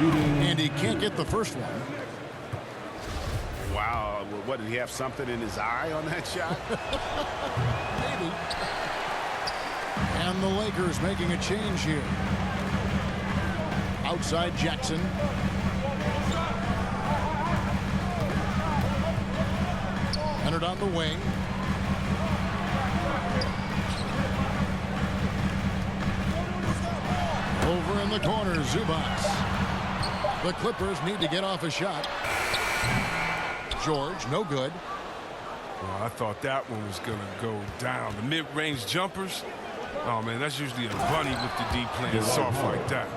And he can't get the first one. Wow, what, did he have something in his eye on that shot? Maybe. And the Lakers making a change here. Outside Jackson. Leonard on the wing. Over in the corner, Zubac. The Clippers need to get off a shot. George, no good. Well, I thought that one was going to go down. The mid-range jumpers, oh, man, that's usually a bunny with the D playing soft like that.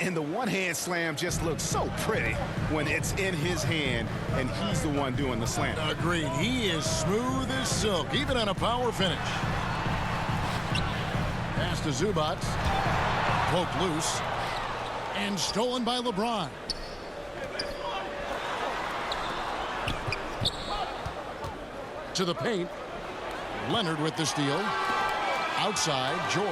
And the one-hand slam just looks so pretty when it's in his hand and he's the one doing the slam. Agreed. He is smooth as silk, even on a power finish. Pass to Zubac. Poked loose. And stolen by LeBron. To the paint. Leonard with the steal. Outside, George.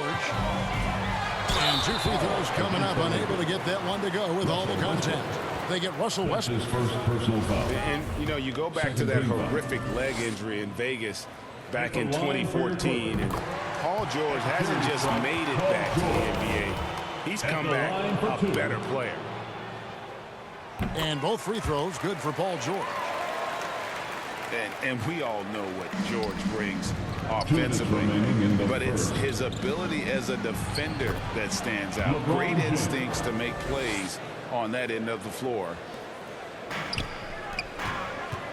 And 2 free throws coming up, unable to get that one to go with all the contact. They get Russell Westbrook. First personal foul. And, you know, you go back to that horrific leg injury in Vegas back in 2014. And Paul George hasn't just made it back to the NBA. He's come back a better player. And both free throws good for Paul George. And we all know what George brings offensively, but it's his ability as a defender that stands out. Great instincts to make plays on that end of the floor.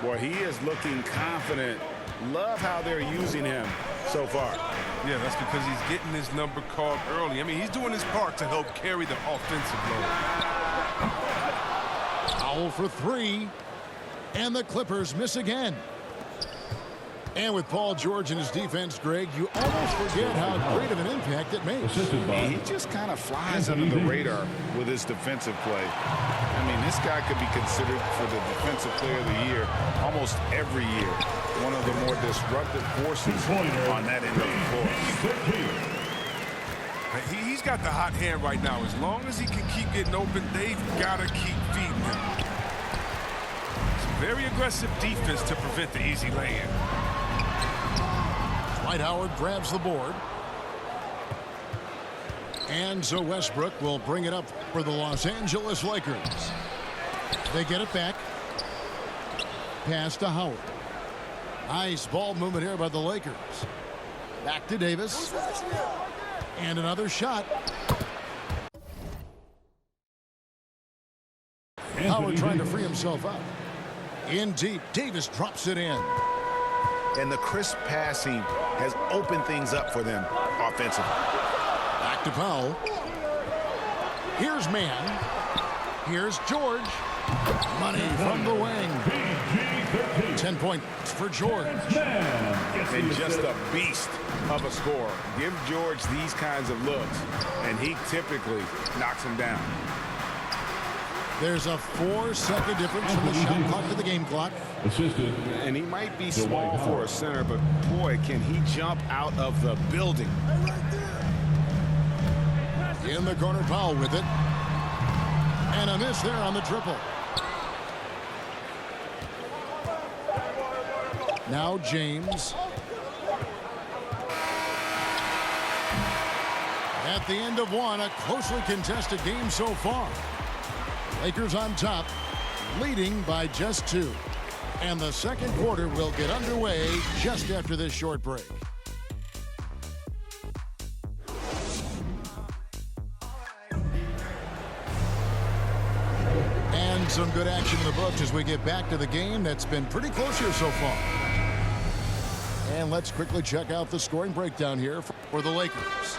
Boy, he is looking confident. Love how they're using him so far. Yeah, that's because he's getting his number called early. I mean, he's doing his part to help carry the offensive load. Foul for 3. And the Clippers miss again. And with Paul George and his defense, Greg, you almost forget how great of an impact it makes. He just kind of flies under the radar with his defensive play. I mean, this guy could be considered for the defensive player of the year almost every year. One of the more disruptive forces on that end of the floor. He's got the hot hand right now. As long as he can keep getting open, they've got to keep feeding him. Very aggressive defense to prevent the easy lay-in. Dwight Howard grabs the board. And so Westbrook will bring it up for the Los Angeles Lakers. They get it back. Pass to Howard. Nice ball movement here by the Lakers. Back to Davis. And another shot. Howard trying to free himself up. In deep, Davis drops it in. And the crisp passing has opened things up for them offensively. Back to Powell. Here's Mann. Here's George. Money from the wing. 10 points for George. And just a beast of a scorer. Give George these kinds of looks, and he typically knocks them down. There's a 4-second difference from the shot clock to the game clock. And he might be small for a center, but boy, can he jump out of the building. In the corner, Powell with it. And a miss there on the triple. Now James. At the end of one, a closely contested game so far. Lakers on top, leading by just 2. And the second quarter will get underway just after this short break. And some good action in the books as we get back to the game that's been pretty close here so far. And let's quickly check out the scoring breakdown here for the Lakers.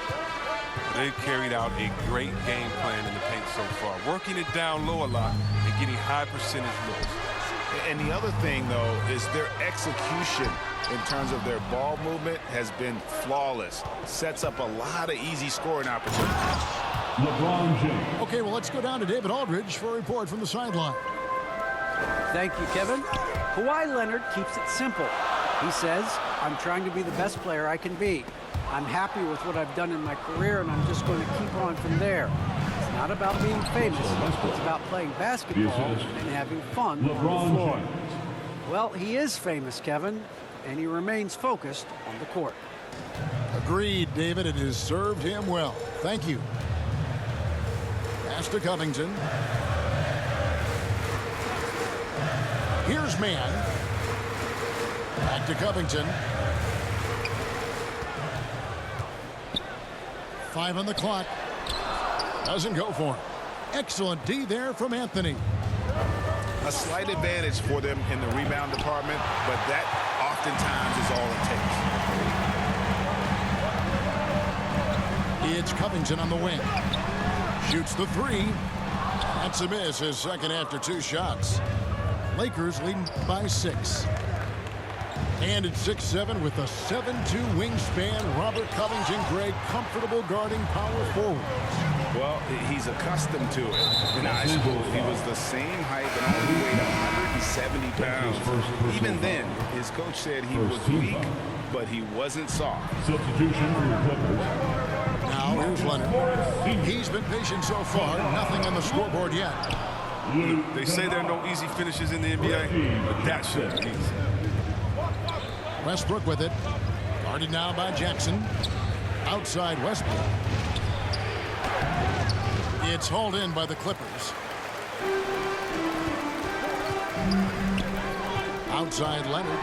They've carried out a great game plan in the paint so far, working it down low a lot and getting high percentage looks. And the other thing, though, is their execution in terms of their ball movement has been flawless. Sets up a lot of easy scoring opportunities. LeBron James. Okay, well, let's go down to David Aldridge for a report from the sideline. Thank you, Kevin. Kawhi Leonard keeps it simple. He says, I'm trying to be the best player I can be. I'm happy with what I've done in my career, and I'm just going to keep on from there. It's not about being famous. It's about playing basketball and having fun on the floor. LeBron James. Well, he is famous, Kevin, and he remains focused on the court. Agreed, David. It has served him well. Thank you. Pass to Covington. Here's Mann. Back to Covington. 5 on the clock. Doesn't go for him. Excellent D there from Anthony. A slight advantage for them in the rebound department, but that oftentimes is all it takes. It's Covington on the wing. Shoots the 3. That's a miss, his second after 2 shots. Lakers leading by 6. And at 6'7" with a 7'2" wingspan, Robert Covington, Greg, comfortable guarding power forward. Well, he's accustomed to it. In high school, he was the same height and only weighed 170 pounds. Even then, his coach said he was weak, but he wasn't soft. Substitution for the Clippers. Now here's Leonard. He's been patient so far. Nothing on the scoreboard yet. They say there are no easy finishes in the NBA, but that should be easy. Westbrook with it. Guarded now by Jackson. Outside Westbrook. It's hauled in by the Clippers. Outside Leonard.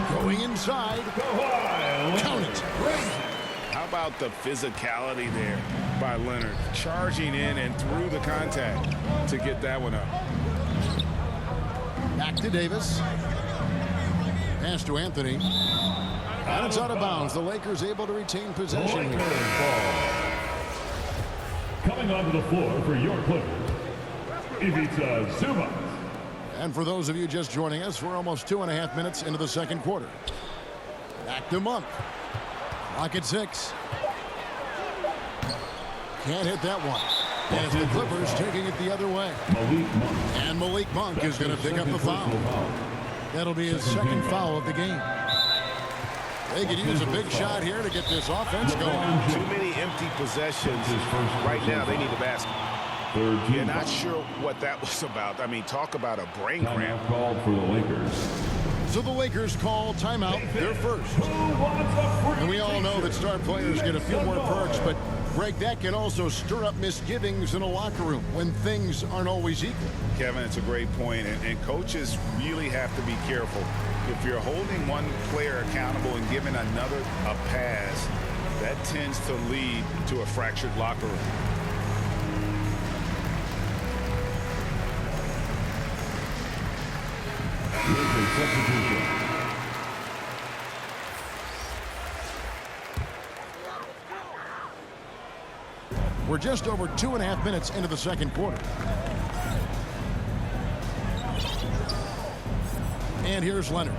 Going inside. Count it. How about the physicality there by Leonard, charging in and through the contact to get that one up. Back to Davis. Pass to Anthony. And it's out of bounds. The Lakers able to retain possession here. Coming onto the floor for your Clippers, Ivica Zubac. And for those of you just joining us, we're almost 2.5 minutes into the second quarter. Back to Monk. Clock at 6. Can't hit that one. And it's the Clippers taking it the other way. Malik Monk. And Malik Monk is going to pick up the foul. That'll be his second foul of the game. They could use a big shot here to get this offense going. Too many empty possessions. Right now, they need a basket. You're not sure what that was about. I mean, talk about a brain cramp. Timeout called for the Lakers. So the Lakers call timeout, their first. And we all know that star players get a few more perks, but Greg, that can also stir up misgivings in a locker room when things aren't always equal. Kevin, it's a great point, and coaches really have to be careful. If you're holding one player accountable and giving another a pass, that tends to lead to a fractured locker room. Substitution. We're just over 2.5 minutes into the second quarter. And here's Leonard.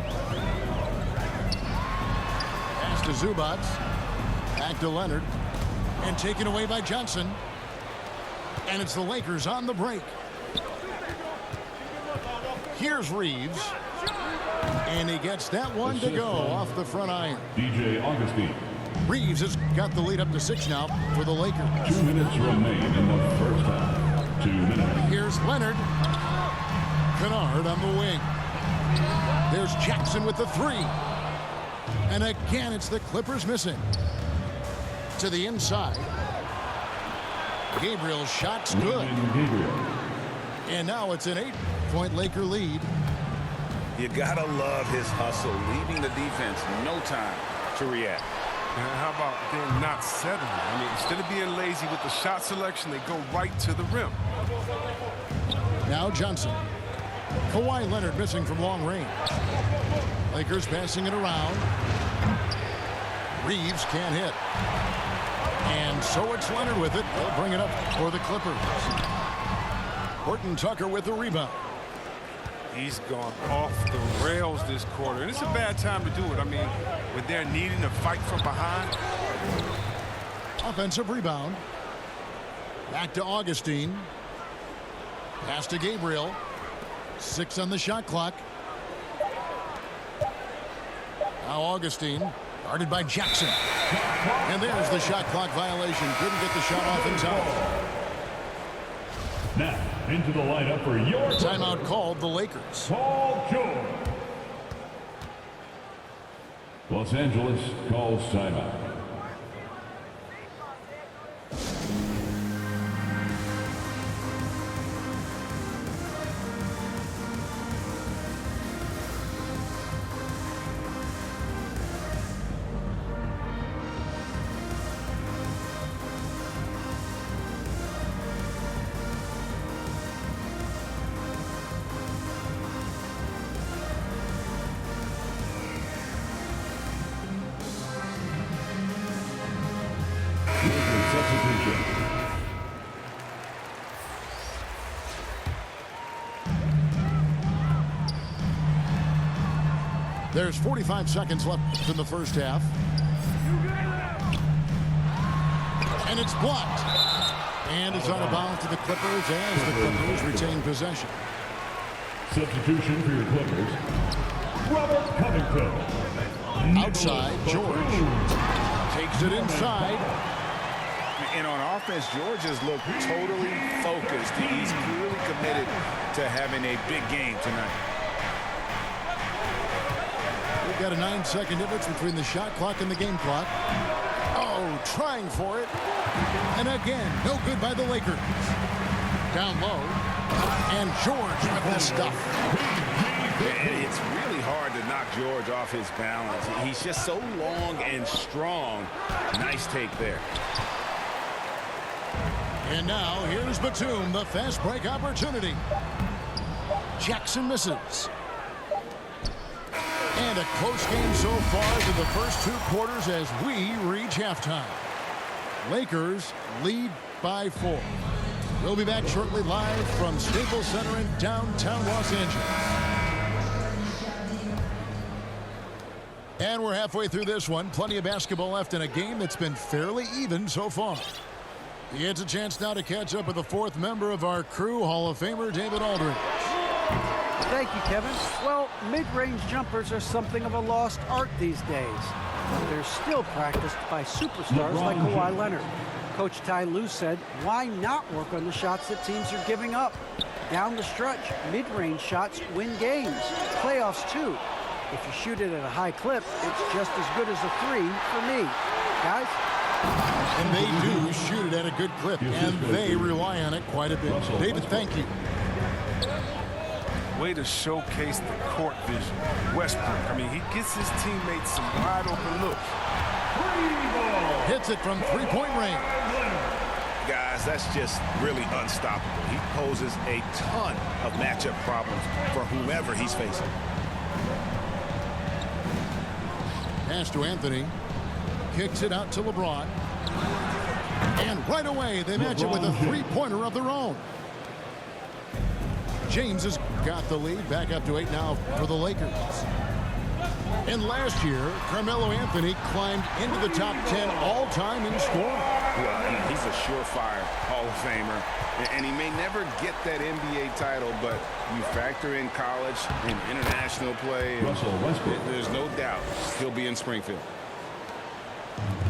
Pass to Zubac. Back to Leonard. And taken away by Johnson. And it's the Lakers on the break. Here's Reeves. And he gets that one to go off the front iron. DJ Augustine. Reeves has got the lead up to 6 now for the Lakers. 2 minutes remain in the first half. 2 minutes. Here's Leonard. Kennard on the wing. There's Jackson with the 3. And again, it's the Clippers missing. To the inside. Gabriel's shot's good. Gabriel. And now it's an 8-point Laker lead. You gotta love his hustle, leaving the defense no time to react. And how about them not settling? I mean, instead of being lazy with the shot selection, they go right to the rim. Now Johnson. Kawhi Leonard missing from long range. Lakers passing it around. Reeves can't hit. And so it's Leonard with it. They'll bring it up for the Clippers. Horton Tucker with the rebound. He's gone off the rails this quarter, and it's a bad time to do it. I mean, when they're needing to fight from behind. Offensive rebound. Back to Augustine. Pass to Gabriel. 6 on the shot clock. Now Augustine, guarded by Jackson. And there's the shot clock violation. Couldn't get the shot off in time. Now, into the lineup for your Timeout called the Lakers. Paul George. Los Angeles calls timeout. Substitution. There's 45 seconds left in the first half. And it's blocked. And it's out of bounds to the Clippers as the Clippers retain possession. Substitution for your Clippers. Robert Covington. Outside, George takes it inside. And on offense, George has looked totally focused. He's clearly committed to having a big game tonight. We've got a 9-second difference between the shot clock and the game clock. Oh, trying for it. And again, no good by the Lakers. Down low. And George with the stuff. It's really hard to knock George off his balance. He's just so long and strong. Nice take there. And now here's Batum, the fast break opportunity. Jackson misses. And a close game so far to the first 2 quarters as we reach halftime. Lakers lead by 4. We'll be back shortly live from Staples Center in downtown Los Angeles. And we're halfway through this one. Plenty of basketball left in a game that's been fairly even so far. It's a chance now to catch up with the 4th member of our crew, Hall of Famer David Aldridge. Thank you, Kevin. Well, mid-range jumpers are something of a lost art these days. They're still practiced by superstars like Kawhi Leonard. Coach Ty Lue said, why not work on the shots that teams are giving up? Down the stretch, mid-range shots win games. Playoffs, too. If you shoot it at a high clip, it's just as good as a 3 for me. Guys? And they do shoot it at a good clip, and they rely on it quite a bit. David, thank you. Way to showcase the court vision. Westbrook, I mean, he gets his teammates some wide open looks. Hits it from 3-point range. Guys, that's just really unstoppable. He poses a ton of matchup problems for whomever he's facing. Pass to Anthony. Kicks it out to LeBron. And right away, they match it with a 3-pointer of their own. James has got the lead. Back up to 8 now for the Lakers. And last year, Carmelo Anthony climbed into the top 10 all-time in scoring. Well, he's a surefire Hall of Famer. And he may never get that NBA title, but you factor in college and international play, there's no doubt he'll be in Springfield.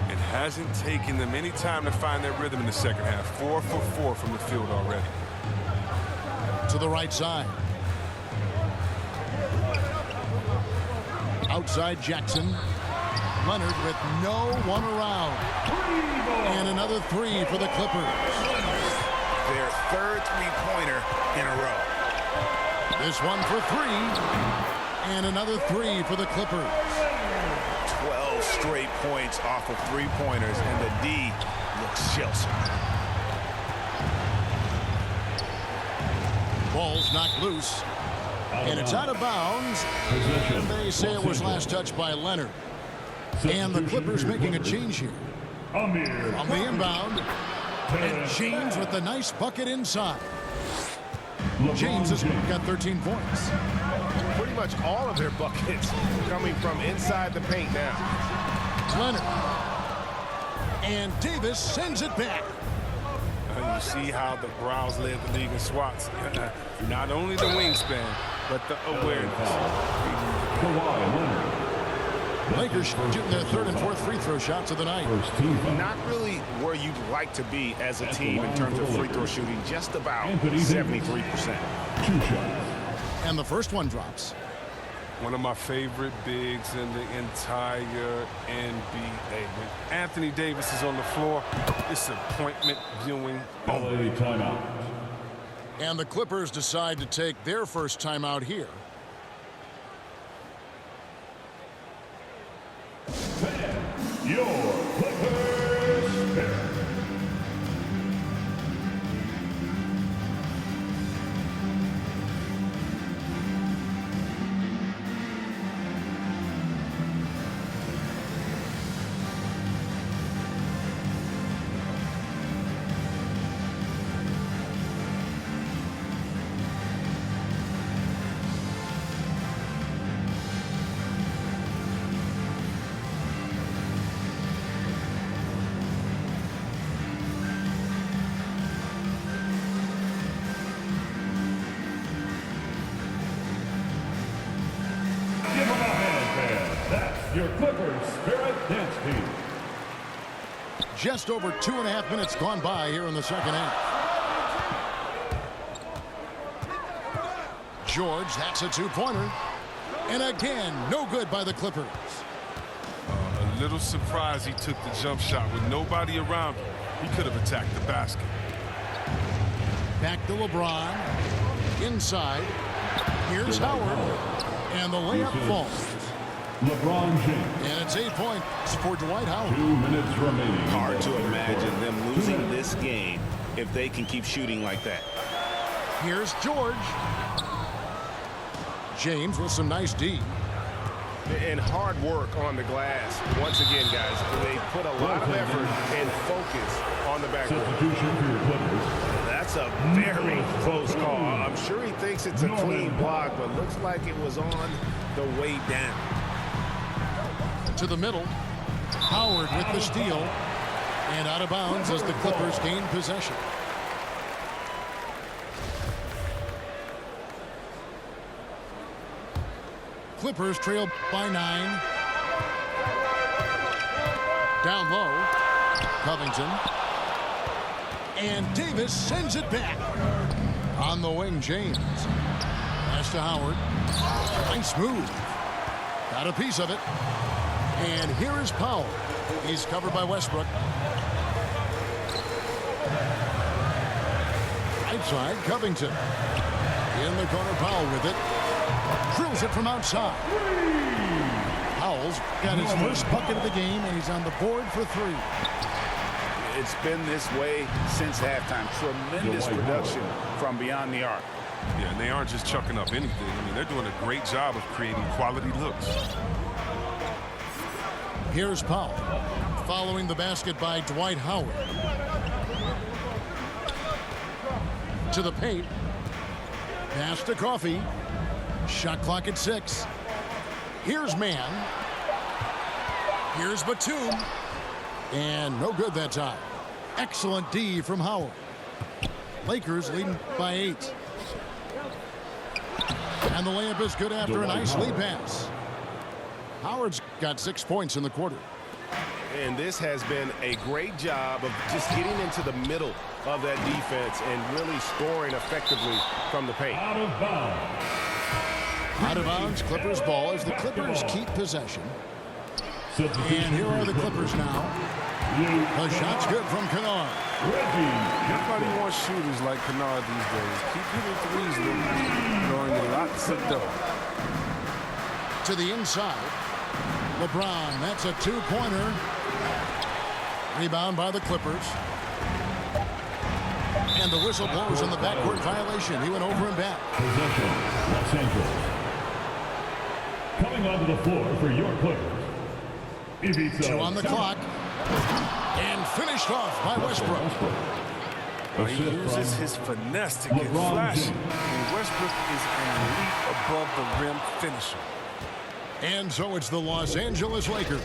It hasn't taken them any time to find their rhythm in the second half. 4 for 4 from the field already. To the right side. Outside Jackson. Leonard with no one around. And another 3 for the Clippers. Their 3rd 3-pointer in a row. This one for 3. And another 3 for the Clippers. 12 straight points off of 3-pointers, and the D looks shell-shocked. Ball's knocked loose. And it's out of bounds. And they say it was last touched by Leonard. And the Clippers making a change here. On the inbound. And James with the nice bucket inside. James has got 13 points. Pretty much all of their buckets coming from inside the paint now. Leonard. And Davis sends it back. You see how the Browns led the league in swats. Not only the wingspan, but the awareness. Kawhi Leonard. Lakers shooting their third and fourth free throw shots of the night. First team foul. Not really where you'd like to be as a team in terms of free throw shooting, just about Anthony Davis. 73%. 2 shots. And the first one drops. One of my favorite bigs in the entire NBA. When Anthony Davis is on the floor, it's appointment viewing. LA timeout. And the Clippers decide to take their first timeout here. Your Clippers Spirit. Give them a hand, fans. That's your Clippers Spirit Dance Team. Just over 2.5 minutes gone by here in the second half. George, that's a two-pointer. And again, no good by the Clippers. A little surprised he took the jump shot with nobody around him. He could have attacked the basket. Back to LeBron. Inside. Here's Howard. And the layup falls. LeBron James. And it's 8 points for Dwight Howard. 2 minutes remaining. Hard to imagine them losing this game if they can keep shooting like that. Here's George. James with some nice D. And hard work on the glass. Once again, guys, they put a lot of effort and focus on the backboard. Substitution for your Clippers. That's a very close call. I'm sure he thinks it's a clean block, but looks like it was on the way down. To the middle. Howard with the steal. And out of bounds as the Clippers gain possession. Clippers trail by 9. Down low. Covington. And Davis sends it back. On the wing, James. Pass to Howard. Nice move. Got a piece of it. And here is Powell. He's covered by Westbrook. Right side, Covington. In the corner, Powell with it. Drills it from outside. Powell's got his first bucket of the game, and he's on the board for 3. It's been this way since halftime. Tremendous production from beyond the arc. Yeah, and they aren't just chucking up anything. I mean, they're doing a great job of creating quality looks. Here's Powell. Following the basket by Dwight Howard. To the paint. Pass to Coffey. Shot clock at 6. Here's Mann. Here's Batum. And no good that time. Excellent D from Howard. Lakers leading by 8. And the layup is good after a nice lead pass. Howard's got 6 points in the quarter. And this has been a great job of just getting into the middle of that defense and really scoring effectively from the paint. Out of bounds. Out of bounds, Clippers ball as the Clippers keep possession. Substitution And here for are your the Clippers now. The shot's good from Kennard. Nobody wants shooters like Kennard these days. Keep hitting threes, Luke. Throwing in lots of dough. To the inside. LeBron, that's a 2-pointer. Rebound by the Clippers. And the whistle blows on the backcourt violation. He went over and back. Possession, Los Angeles. Coming onto the floor for your Clippers. Ivica 2 on the clock. And finished off by Westbrook. He uses his finesse to get LeBron flashy. James. And Westbrook is an elite above the rim finisher. And so it's the Los Angeles Lakers.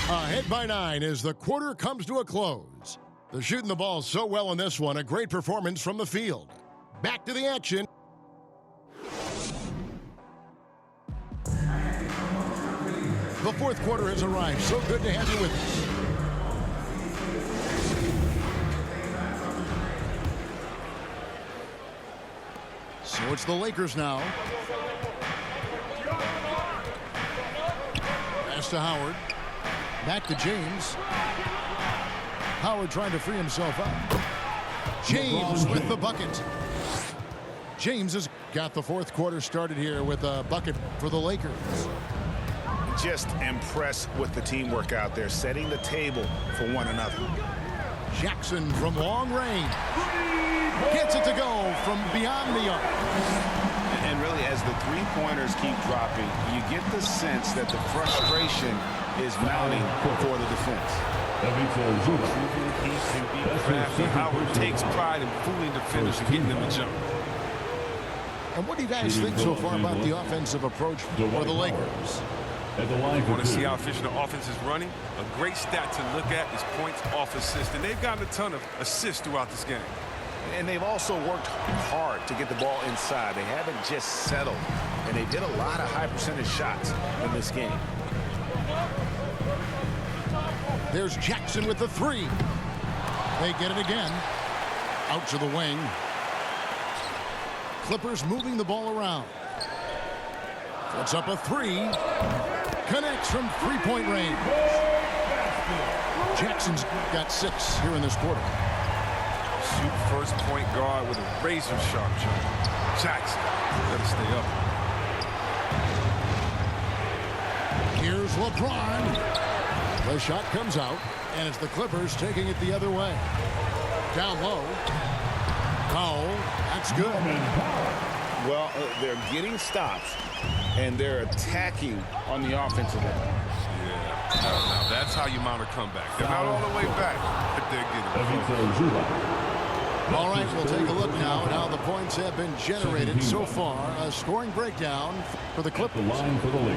Ahead by 9 as the quarter comes to a close. They're shooting the ball so well in this one. A great performance from the field. Back to the action. The fourth quarter has arrived. So good to have you with us. So it's the Lakers now. Pass to Howard. Back to James. Howard trying to free himself up. James with the bucket. James has got the fourth quarter started here with a bucket for the Lakers. Just impressed with the teamwork out there, setting the table for one another. Jackson from long range. Gets it to go from beyond the arc. And really, as the three-pointers keep dropping, you get the sense that the frustration is mounting for the defense. He can be crafty. Howard takes pride in fooling defenders and getting them to jump. And what do you guys think so far about the offensive approach for the Lakers? You want to see how efficient the offense is running? A great stat to look at is points off assists, and they've gotten a ton of assists throughout this game. And they've also worked hard to get the ball inside. They haven't just settled. And they've hit a lot of high percentage shots in this game. There's Jackson with the three. They get it again. Out to the wing. Clippers moving the ball around. Puts up a three. Connects from three-point range. Jackson's got 6 here in this quarter. Shoot first point guard with a razor-sharp jump. Jackson, better stay up. Here's LeBron. The shot comes out, and it's the Clippers taking it the other way. Down low. Powell, that's good. Well, they're getting stops, and they're attacking on the offensive end. Yeah, now that's how you mount a comeback. They're not all the way back, but they're getting it. All right, we'll take a look now at how the points have been generated so far. A scoring breakdown for the Clippers.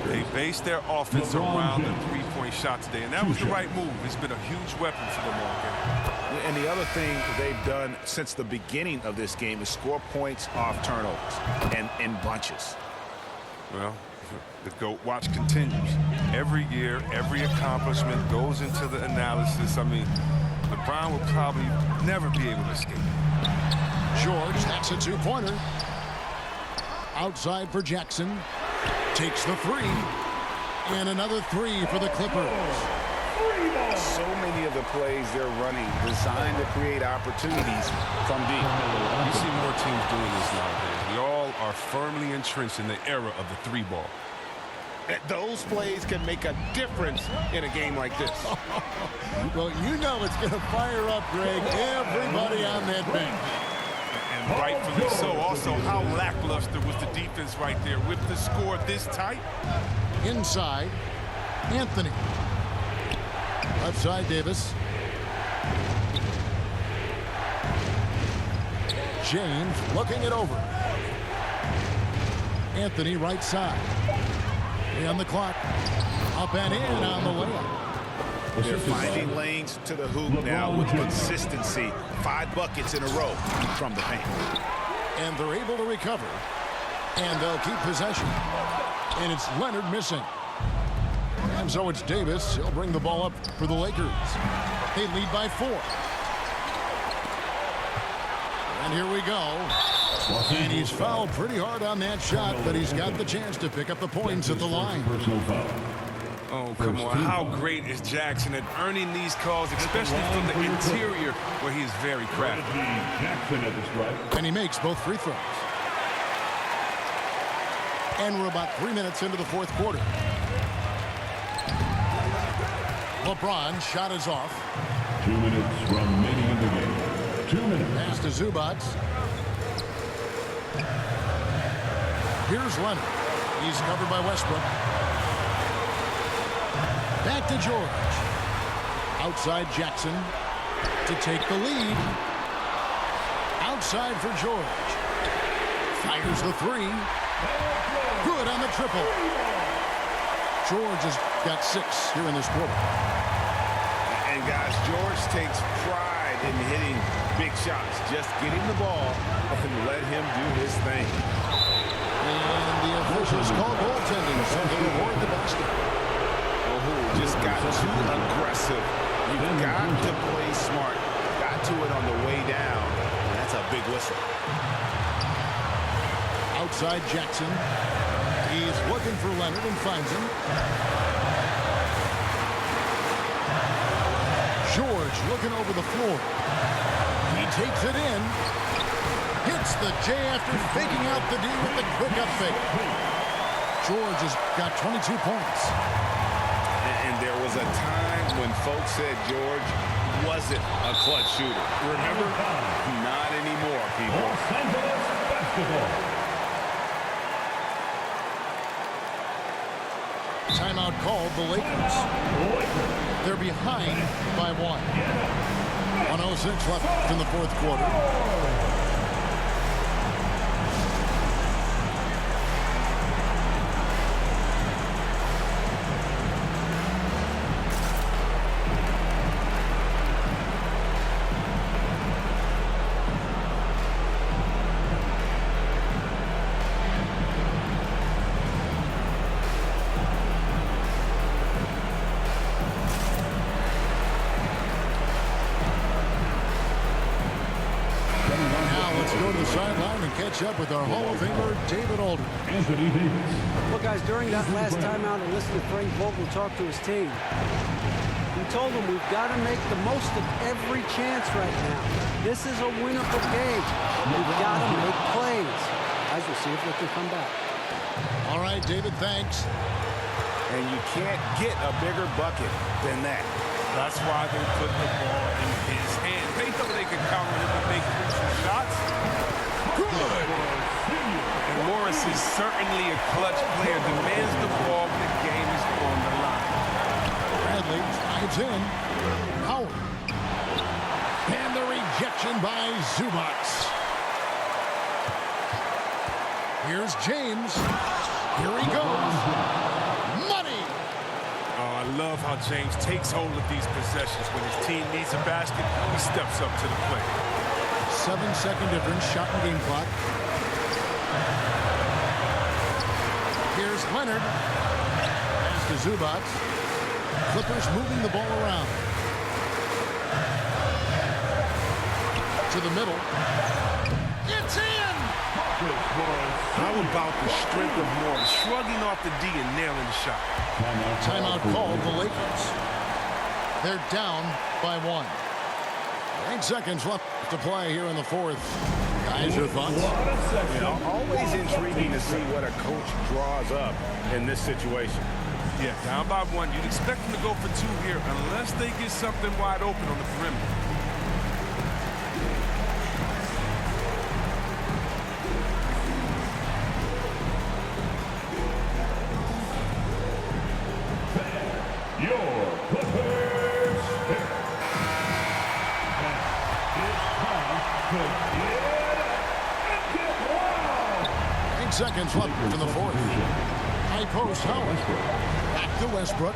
They based their offense around the three-point shot today, and that was the right move. It's been a huge weapon for them all game. And the other thing they've done since the beginning of this game is score points off turnovers and in bunches. Well, the GOAT watch continues. Every year, every accomplishment goes into the analysis. I mean, LeBron will probably never be able to escape. George, that's a two-pointer. Outside for Jackson. Takes the three. And another three for the Clippers. So many of the plays they're running designed to create opportunities from deep. You see more teams doing this nowadays. We all are firmly entrenched in the era of the three ball. Those plays can make a difference in a game like this. Well, you know it's going to fire up, Greg, everybody on that bench. And rightfully so. Also, how lackluster was the defense right there with the score this tight? Inside, Anthony. Left side, Davis. James looking it over. Anthony right side. On the clock. Up and in on the layup. They're finding lanes to the hoop now with consistency. 5 buckets in a row from the paint. And they're able to recover. And they'll keep possession. And it's Leonard missing. And so it's Davis. He'll bring the ball up for the Lakers. They lead by 4. And here we go. And he's fouled pretty hard on that shot, but he's got the chance to pick up the points at the line. Oh, come on. How great is Jackson at earning these calls, especially from the interior, where he is very crafty. And he makes both free throws. And we're about 3 minutes into the fourth quarter. LeBron shot is off. 2 minutes remaining in the game. 2 minutes. Pass to Zubac. Here's Leonard. He's covered by Westbrook. Back to George. Outside Jackson to take the lead. Outside for George. Fires the three. Good on the triple. George has got 6 here in this quarter. And guys, George takes pride in hitting big shots. Just get him the ball and let him do his thing. And the officials call goaltending, so they reward the basket. just got too aggressive. You've got to play smart. Got to it on the way down. And that's a big whistle. Outside Jackson. He's looking for Leonard and finds him. George looking over the floor. He takes it in. Hits the J after faking out the D with the quick up fake. George has got 22 points. And there was a time when folks said George wasn't a clutch shooter. Remember? Not anymore, people. Los Angeles Basketball. Timeout called the Lakers. They're behind by 1. 1:06 left in the fourth quarter. Catch up with our Hall of Famer, David Aldridge. Anthony Davis. Well, guys, during that last timeout, I listened to Frank Vogel talk to his team. He told them we've got to make the most of every chance right now. This is a winnable game. We've got to make plays. Guys, we'll see if they can come back. All right, David, thanks. And you can't get a bigger bucket than that. That's why they put the ball in his hands. They thought they could counter him and make crucial shots. Good. And Morris is certainly a clutch player. Demands the ball when the game is on the line. Bradley slides in. Howard. And the rejection by Zubac. Here's James. Here he goes. Money. Oh, I love how James takes hold of these possessions. When his team needs a basket, he steps up to the plate. 7-second difference, shot and game clock. Here's Leonard. Pass to Zubac. Clippers moving the ball around. To the middle. It's in! How about the strength of Morris, shrugging off the D and nailing the shot? Timeout called the Lakers. They're down by 1. 8 seconds left to play here in the fourth. Guys, your thoughts? You know, always intriguing to see what a coach draws up in this situation. Yeah, down by 1. You'd expect them to go for 2 here unless they get something wide open on the perimeter. Your Clippers. It's time to get wild. 8 seconds left in the fourth. High post, Howard. Back to Westbrook.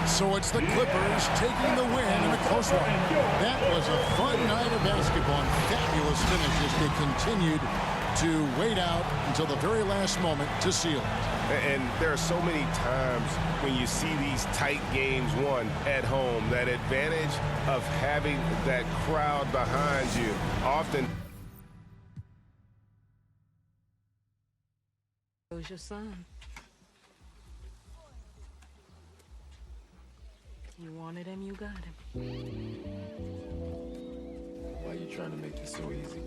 So it's the Clippers taking the win in a close one. That was a fun night of basketball and fabulous finish as they continued to wait out until the very last moment to seal it. And there are so many times when you see these tight games won at home, that advantage of having that crowd behind you often. Who's your son? You wanted him, you got him. Why are you trying to make it so easy?